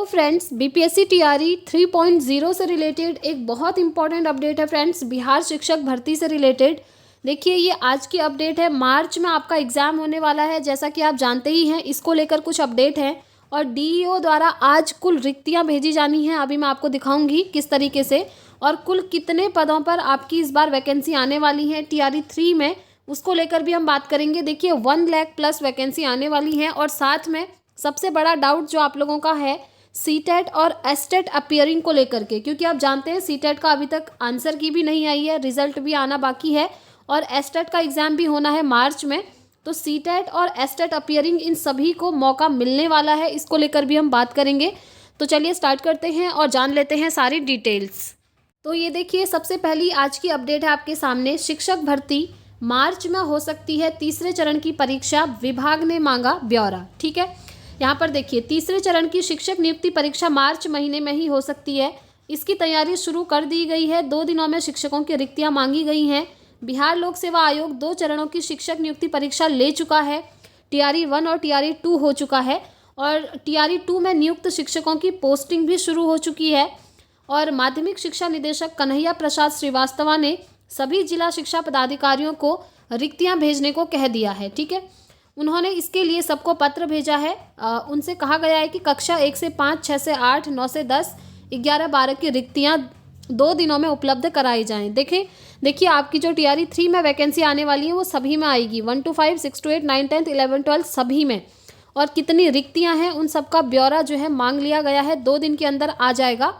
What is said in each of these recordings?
तो friends BPSC TRE 3.0 से related एक बहुत इंपॉर्टेंट अपडेट है फ्रेंड्स, बिहार शिक्षक भर्ती से रिलेटेड। देखिए ये आज की अपडेट है। मार्च में आपका एग्ज़ाम होने वाला है, जैसा कि आप जानते ही हैं। इसको लेकर कुछ अपडेट है और डीईओ द्वारा आज कुल रिक्तियां भेजी जानी हैं। अभी मैं आपको दिखाऊंगी किस तरीके से और कुल कितने पदों पर आपकी इस बार वैकेंसी आने वाली है टीआरई 3 में, उसको लेकर भी हम बात करेंगे। देखिए 1 लाख प्लस वैकेंसी आने वाली है और साथ में सबसे बड़ा डाउट जो आप लोगों का है सीटेट और एस्टेट अपीयरिंग को लेकर के, क्योंकि आप जानते हैं सीटेट का अभी तक आंसर की भी नहीं आई है, रिजल्ट भी आना बाकी है और एस्टेट का एग्ज़ाम भी होना है मार्च में। तो सीटेट और एस्टेट अपीयरिंग इन सभी को मौका मिलने वाला है, इसको लेकर भी हम बात करेंगे। तो चलिए स्टार्ट करते हैं और जान लेते हैं सारी डिटेल्स। तो ये देखिए सबसे पहली आज की अपडेट है आपके सामने। शिक्षक भर्ती मार्च में हो सकती है तीसरे चरण की परीक्षा, विभाग ने मांगा ब्यौरा। ठीक है, यहाँ पर देखिए तीसरे चरण की शिक्षक नियुक्ति परीक्षा मार्च महीने में ही हो सकती है। इसकी तैयारी शुरू कर दी गई है। 2 दिनों में शिक्षकों की रिक्तियां मांगी गई हैं। बिहार लोक सेवा आयोग 2 चरणों की शिक्षक नियुक्ति परीक्षा ले चुका है। टीआरई 1 और टीआरई 2 हो चुका है और टीआरई 2 में नियुक्त शिक्षकों की पोस्टिंग भी शुरू हो चुकी है। और माध्यमिक शिक्षा निदेशक कन्हैया प्रसाद श्रीवास्तव ने सभी जिला शिक्षा पदाधिकारियों को रिक्तियां भेजने को कह दिया है। ठीक है, उन्होंने इसके लिए सबको पत्र भेजा है। उनसे कहा गया है कि कक्षा 1 से 5, 6 से 8, 9 से 10, 11, 12 की रिक्तियां 2 दिनों में उपलब्ध कराई जाएं। देखिए आपकी जो टीआरई 3 में वैकेंसी आने वाली है वो सभी में आएगी, 1 to 5, 6 to 8, 9, 10, 11, 12 सभी में। और कितनी रिक्तियाँ हैं उन सबका ब्यौरा जो है मांग लिया गया है, 2 दिन के अंदर आ जाएगा।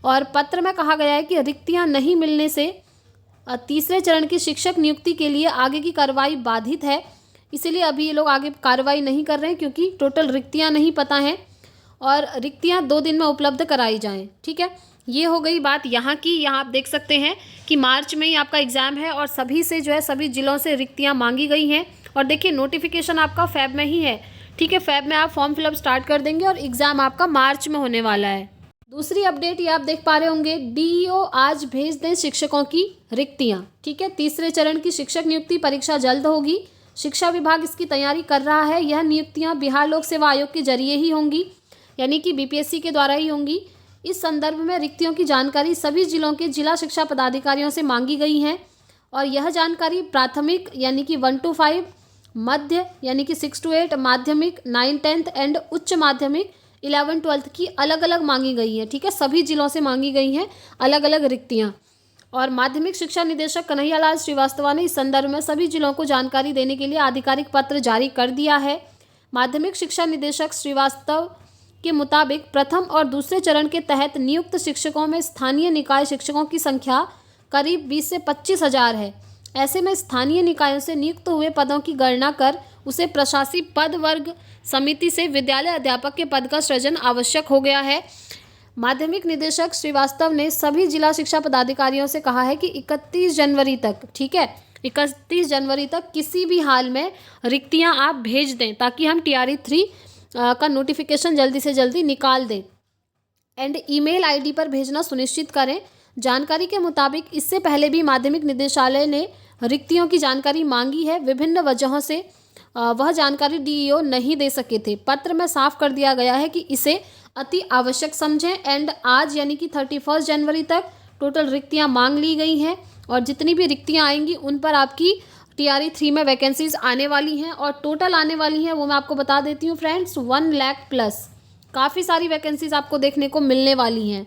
और पत्र में कहा गया है कि रिक्तियाँ नहीं मिलने से तीसरे चरण की शिक्षक नियुक्ति के लिए आगे की कार्रवाई बाधित है, इसीलिए अभी ये लोग आगे कार्रवाई नहीं कर रहे हैं क्योंकि टोटल रिक्तियां नहीं पता हैं और रिक्तियां 2 दिन में उपलब्ध कराई जाएं। ठीक है, ये हो गई बात यहाँ की। यहाँ आप देख सकते हैं कि मार्च में ही आपका एग्ज़ाम है और सभी से जो है सभी जिलों से रिक्तियां मांगी गई हैं। और देखिए नोटिफिकेशन आपका फैब में ही है। ठीक है, फैब में आप फॉर्म फिलअप स्टार्ट कर देंगे और एग्ज़ाम आपका मार्च में होने वाला है। दूसरी अपडेट ये आप देख पा रहे होंगे, डीईओ आज भेज दें शिक्षकों की रिक्तियाँ। ठीक है, तीसरे चरण की शिक्षक नियुक्ति परीक्षा जल्द होगी। शिक्षा विभाग इसकी तैयारी कर रहा है। यह नियुक्तियां बिहार लोक सेवा आयोग के जरिए ही होंगी, यानी कि बीपीएससी के द्वारा ही होंगी। इस संदर्भ में रिक्तियों की जानकारी सभी जिलों के जिला शिक्षा पदाधिकारियों से मांगी गई हैं और यह जानकारी प्राथमिक यानी कि 1 to 5, मध्य यानी कि 6 to 8, माध्यमिक 9, 10 एंड उच्च माध्यमिक 11, 12 की अलग अलग मांगी गई है। ठीक है, सभी जिलों से मांगी गई हैं अलग अलग रिक्तियाँ। और माध्यमिक शिक्षा निदेशक कन्हैयालाल श्रीवास्तव ने इस संदर्भ में सभी जिलों को जानकारी देने के लिए आधिकारिक पत्र जारी कर दिया है। माध्यमिक शिक्षा निदेशक श्रीवास्तव के मुताबिक प्रथम और दूसरे चरण के तहत नियुक्त शिक्षकों में स्थानीय निकाय शिक्षकों की संख्या करीब 20 से 25 हज़ार है। ऐसे में स्थानीय निकायों से नियुक्त हुए पदों की गणना कर उसे प्रशासी पद वर्ग समिति से विद्यालय अध्यापक के पद का सृजन आवश्यक हो गया है। माध्यमिक निदेशक श्रीवास्तव ने सभी जिला शिक्षा पदाधिकारियों से कहा है कि 31 जनवरी तक, ठीक है, 31 जनवरी तक किसी भी हाल में रिक्तियां आप भेज दें ताकि हम टीआरई 3 का नोटिफिकेशन जल्दी से जल्दी निकाल दें एंड ईमेल आईडी पर भेजना सुनिश्चित करें। जानकारी के मुताबिक इससे पहले भी माध्यमिक निदेशालय ने रिक्तियों की जानकारी मांगी है। विभिन्न वजहों से वह जानकारी डीईओ नहीं दे सके थे। पत्र में साफ कर दिया गया है कि इसे अति आवश्यक समझें एंड आज यानी कि 31 जनवरी तक टोटल रिक्तियां मांग ली गई हैं और जितनी भी रिक्तियां आएंगी उन पर आपकी टीआरई 3 में वैकेंसीज आने वाली हैं और टोटल आने वाली हैं वो मैं आपको बता देती हूँ फ्रेंड्स, 1 लाख प्लस। काफ़ी सारी वैकेंसीज आपको देखने को मिलने वाली हैं।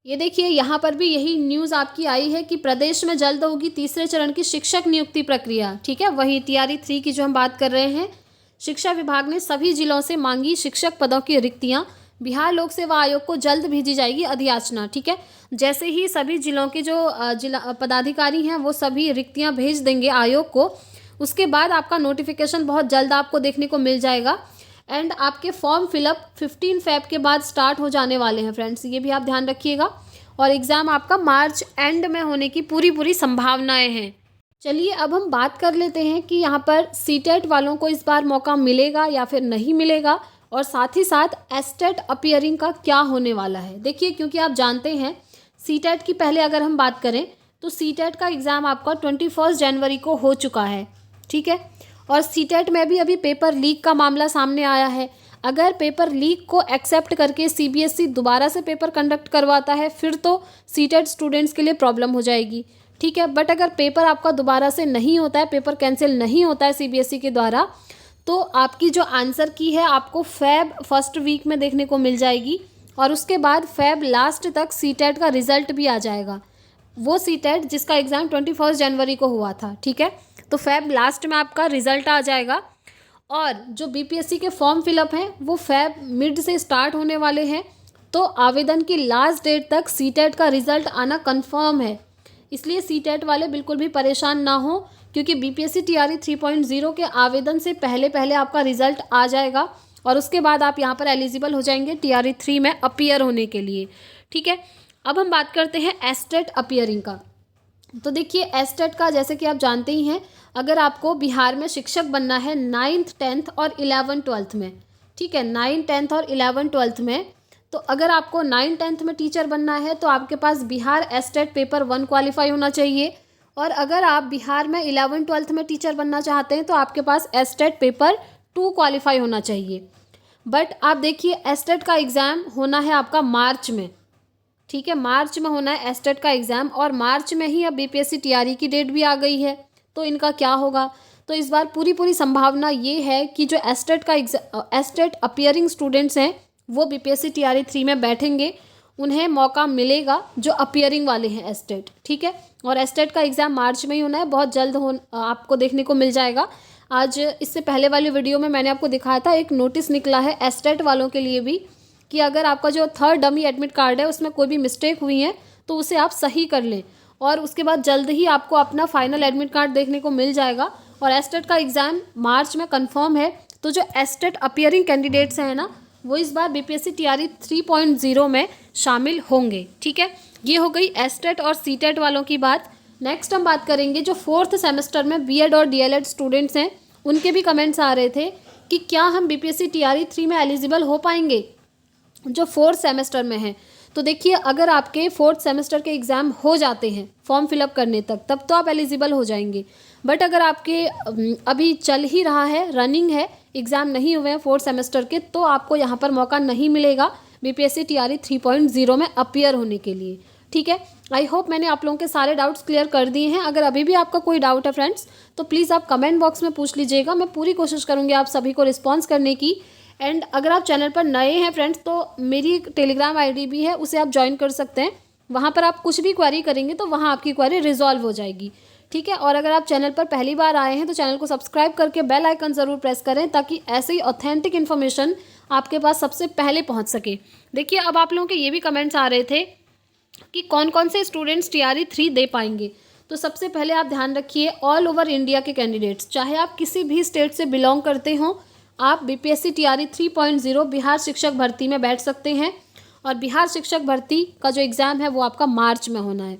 ये देखिए यहाँ पर भी यही न्यूज़ आपकी आई है कि प्रदेश में जल्द होगी तीसरे चरण की शिक्षक नियुक्ति प्रक्रिया। ठीक है, वही टीआरई 3 की जो हम बात कर रहे हैं। शिक्षा विभाग ने सभी जिलों से मांगी शिक्षक पदों की रिक्तियाँ। बिहार लोक सेवा आयोग को जल्द भेजी जाएगी अधियाचना। ठीक है, जैसे ही सभी जिलों के जो जिला पदाधिकारी हैं वो सभी रिक्तियां भेज देंगे आयोग को, उसके बाद आपका नोटिफिकेशन बहुत जल्द आपको देखने को मिल जाएगा एंड आपके फॉर्म फिलअप 15 फेब के बाद स्टार्ट हो जाने वाले हैं फ्रेंड्स, ये भी आप ध्यान रखिएगा। और एग्ज़ाम आपका मार्च एंड में होने की पूरी संभावनाएँ हैं। चलिए अब हम बात कर लेते हैं कि यहाँ पर सीटेट वालों को इस बार मौका मिलेगा या फिर नहीं मिलेगा और साथ ही साथ एस्टेट अपीयरिंग का क्या होने वाला है। देखिए क्योंकि आप जानते हैं सीटेट की पहले अगर हम बात करें तो सीटेट का एग्ज़ाम आपका 21 जनवरी को हो चुका है। ठीक है, और सीटेट में भी अभी पेपर लीक का मामला सामने आया है। अगर पेपर लीक को एक्सेप्ट करके सीबीएसई दोबारा से पेपर कंडक्ट करवाता है फिर तो सीटेट स्टूडेंट्स के लिए प्रॉब्लम हो जाएगी, ठीक है। बट अगर पेपर आपका दोबारा से नहीं होता है, पेपर कैंसिल नहीं होता है सीबीएसई के द्वारा, तो आपकी जो आंसर की है आपको फेब फर्स्ट वीक में देखने को मिल जाएगी और उसके बाद फेब लास्ट तक सीटेट का रिजल्ट भी आ जाएगा। वो सीटेट जिसका एग्ज़ाम 21 जनवरी को हुआ था, ठीक है। तो फेब लास्ट में आपका रिजल्ट आ जाएगा और जो बीपीएससी के फॉर्म फिलअप हैं वो फेब मिड से स्टार्ट होने वाले हैं। तो आवेदन की लास्ट डेट तक सीटेट का रिजल्ट आना कंफर्म है, इसलिए सीटेट वाले बिल्कुल भी परेशान ना हो, क्योंकि बीपीएससी टीआरई 3.0 के आवेदन से पहले पहले आपका रिजल्ट आ जाएगा और उसके बाद आप यहाँ पर एलिजिबल हो जाएंगे टीआरई 3 में अपीयर होने के लिए, ठीक है। अब हम बात करते हैं एस्टेट अपीयरिंग का। तो देखिए एस्टेट का जैसे कि आप जानते ही हैं, अगर आपको बिहार में शिक्षक बनना है 9th 10th और 11th 12th में, ठीक है, 9th 10th और 11th 12th में, तो अगर आपको 9th 10th में टीचर बनना है तो आपके पास बिहार एस्टेट पेपर 1 क्वालिफाई होना चाहिए और अगर आप बिहार में 11th 12th में टीचर बनना चाहते हैं तो आपके पास एस्टेट पेपर 2 क्वालिफाई होना चाहिए। बट आप देखिए एस्टेट का एग्ज़ाम होना है आपका मार्च में, ठीक है, मार्च में होना है एस्टेट का एग्ज़ाम और मार्च में ही अब बीपीएससी टीआरई की डेट भी आ गई है, तो इनका क्या होगा। तो इस बार पूरी संभावना ये है कि जो एस्टेट अपीयरिंग स्टूडेंट्स हैं वो बीपीएससी टीआरई 3 में बैठेंगे, उन्हें मौका मिलेगा जो अपीयरिंग वाले हैं एस्टेट, ठीक है। और एस्टेट का एग्ज़ाम मार्च में ही होना है, बहुत जल्द आपको देखने को मिल जाएगा। आज इससे पहले वाली वीडियो में मैंने आपको दिखाया था एक नोटिस निकला है एस्टेट वालों के लिए भी कि अगर आपका जो 3rd डमी एडमिट कार्ड है उसमें कोई भी मिस्टेक हुई है तो उसे आप सही कर लें और उसके बाद जल्द ही आपको अपना फाइनल एडमिट कार्ड देखने को मिल जाएगा और एस्टेट का एग्ज़ाम मार्च में कंफर्म है। तो जो एस्टेट अपीयरिंग कैंडिडेट्स हैं ना वो इस बार बीपीएससी टीआरई 3.0 में शामिल होंगे, ठीक है। ये हो गई एस्टेट और सीटेट वालों की बात। नेक्स्ट हम बात करेंगे जो 4th सेमेस्टर में बीएड और डीएलएड स्टूडेंट्स हैं, उनके भी कमेंट्स आ रहे थे कि क्या हम बीपीएससी टीआरई 3 में एलिजिबल हो पाएंगे जो 4th सेमेस्टर में है। तो देखिए अगर आपके 4th सेमेस्टर के एग्ज़ाम हो जाते हैं फॉर्म फिलअप करने तक तब तो आप एलिजिबल हो जाएंगे। बट अगर आपके अभी चल ही रहा है, रनिंग है, एग्ज़ाम नहीं हुए हैं 4th सेमेस्टर के, तो आपको यहाँ पर मौका नहीं मिलेगा बीपीएससी टीआरई 3.0 में अपीयर होने के लिए, ठीक है। आई होप मैंने आप लोगों के सारे डाउट्स क्लियर कर दिए हैं। अगर अभी भी आपका कोई डाउट है फ्रेंड्स तो प्लीज़ आप कमेंट बॉक्स में पूछ लीजिएगा, मैं पूरी कोशिश करूँगी आप सभी को रिस्पॉन्स करने की। एंड अगर आप चैनल पर नए हैं फ्रेंड्स तो मेरी टेलीग्राम आईडी भी है, उसे आप ज्वाइन कर सकते हैं। वहाँ पर आप कुछ भी क्वेरी करेंगे तो वहाँ आपकी क्वेरी रिजॉल्व हो जाएगी, ठीक है। और अगर आप चैनल पर पहली बार आए हैं तो चैनल को सब्सक्राइब करके बेल आइकन ज़रूर प्रेस करें ताकि ऐसे ही ऑथेंटिक इन्फॉर्मेशन आपके पास सबसे पहले पहुँच सके। देखिए अब आप लोगों के ये भी कमेंट्स आ रहे थे कि कौन कौन से स्टूडेंट्स टीआरई 3 दे पाएंगे। तो सबसे पहले आप ध्यान रखिए ऑल ओवर इंडिया के कैंडिडेट्स, चाहे आप किसी भी स्टेट से बिलोंग करते हों, आप बीपीएससी टीआरई 3.0 बिहार शिक्षक भर्ती में बैठ सकते हैं और बिहार शिक्षक भर्ती का जो एग्ज़ाम है वो आपका मार्च में होना है।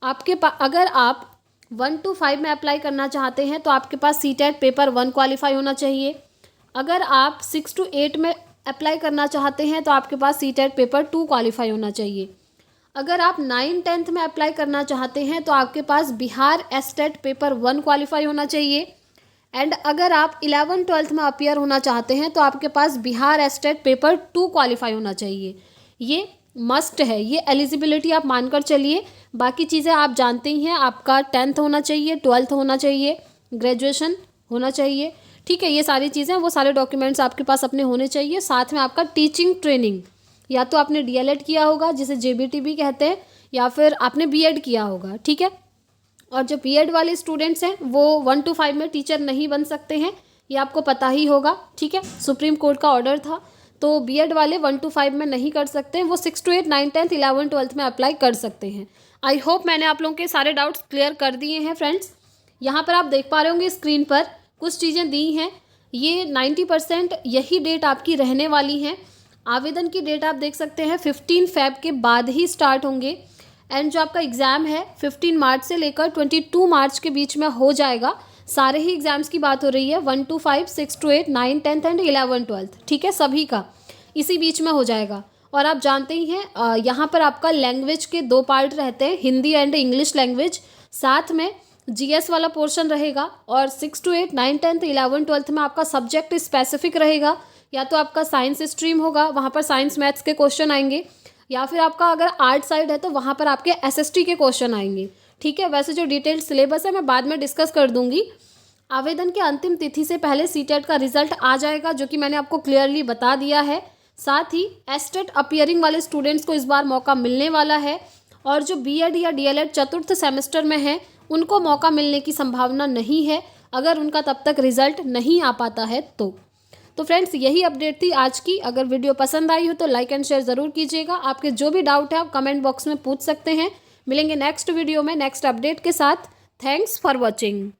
आपके पास अगर आप 1 to 5 में अप्लाई करना चाहते हैं तो आपके पास सीटेट पेपर 1 क्वालिफाई होना चाहिए। अगर आप 6 to 8 में अप्लाई करना चाहते हैं तो आपके पास सीटेट पेपर 2 क्वालिफाई होना चाहिए। अगर आप 9th 10th में अप्लाई करना चाहते हैं तो आपके पास बिहार एस्टेट पेपर 1 क्वालिफाई होना चाहिए। एंड अगर आप 11th 12th में अपीयर होना चाहते हैं तो आपके पास बिहार एस्टेट पेपर 2 क्वालिफाई होना चाहिए। ये मस्ट है, ये एलिजिबिलिटी आप मानकर चलिए। बाकी चीज़ें आप जानते ही हैं, आपका 10th होना चाहिए, 12th होना चाहिए, ग्रेजुएशन होना चाहिए, ठीक है। ये सारी चीज़ें, वो सारे डॉक्यूमेंट्स आपके पास अपने होने चाहिए। साथ में आपका टीचिंग ट्रेनिंग, या तो आपने डीएलएड किया होगा जिसे जेबीटी भी कहते हैं, या फिर आपने बीएड किया होगा, ठीक है। और जो बीएड वाले स्टूडेंट्स हैं वो 1 to 5 में टीचर नहीं बन सकते हैं, ये आपको पता ही होगा, ठीक है। सुप्रीम कोर्ट का ऑर्डर था, तो बीएड वाले 1 to 5 में नहीं कर सकते हैं, वो 6 to 8 9 10 11 12 में अप्लाई कर सकते हैं। आई होप मैंने आप लोगों के सारे डाउट्स क्लियर कर दिए हैं फ्रेंड्स। यहाँ पर आप देख पा रहे होंगे स्क्रीन पर कुछ चीज़ें दी हैं, ये 90% यही डेट आपकी रहने वाली हैं। आवेदन की डेट आप देख सकते हैं 15 Feb के बाद ही स्टार्ट होंगे। एंड जो आपका एग्ज़ाम है 15 मार्च से लेकर 22 मार्च के बीच में हो जाएगा। सारे ही एग्ज़ाम्स की बात हो रही है, 1 to 5 6 to 8 9 10 एंड 11 12, ठीक है, सभी का इसी बीच में हो जाएगा। और आप जानते ही हैं यहाँ पर आपका लैंग्वेज के 2 पार्ट रहते हैं, हिंदी एंड इंग्लिश लैंग्वेज, साथ में जीएस वाला पोर्शन रहेगा। और 6 to 8 9 10 11 12 में आपका सब्जेक्ट स्पेसिफिक रहेगा, या तो आपका साइंस स्ट्रीम होगा, वहाँ पर साइंस मैथ्स के क्वेश्चन आएंगे, या फिर आपका अगर आर्ट साइड है तो वहाँ पर आपके एसएसटी के क्वेश्चन आएंगे। ठीक है, वैसे जो डिटेल्ड सिलेबस है मैं बाद में डिस्कस कर दूंगी। आवेदन की अंतिम तिथि से पहले सीटेट का रिजल्ट आ जाएगा, जो कि मैंने आपको क्लियरली बता दिया है। साथ ही एस्टेट अपीयरिंग वाले स्टूडेंट्स को इस बार मौका मिलने वाला है, और जो बीएड या डीएलएड चतुर्थ सेमेस्टर में है उनको मौका मिलने की संभावना नहीं है, अगर उनका तब तक रिजल्ट नहीं आ पाता है तो फ्रेंड्स यही अपडेट थी आज की। अगर वीडियो पसंद आई हो तो लाइक एंड शेयर ज़रूर कीजिएगा। आपके जो भी डाउट है आप कमेंट बॉक्स में पूछ सकते हैं। मिलेंगे नेक्स्ट वीडियो में नेक्स्ट अपडेट के साथ। Thanks for watching.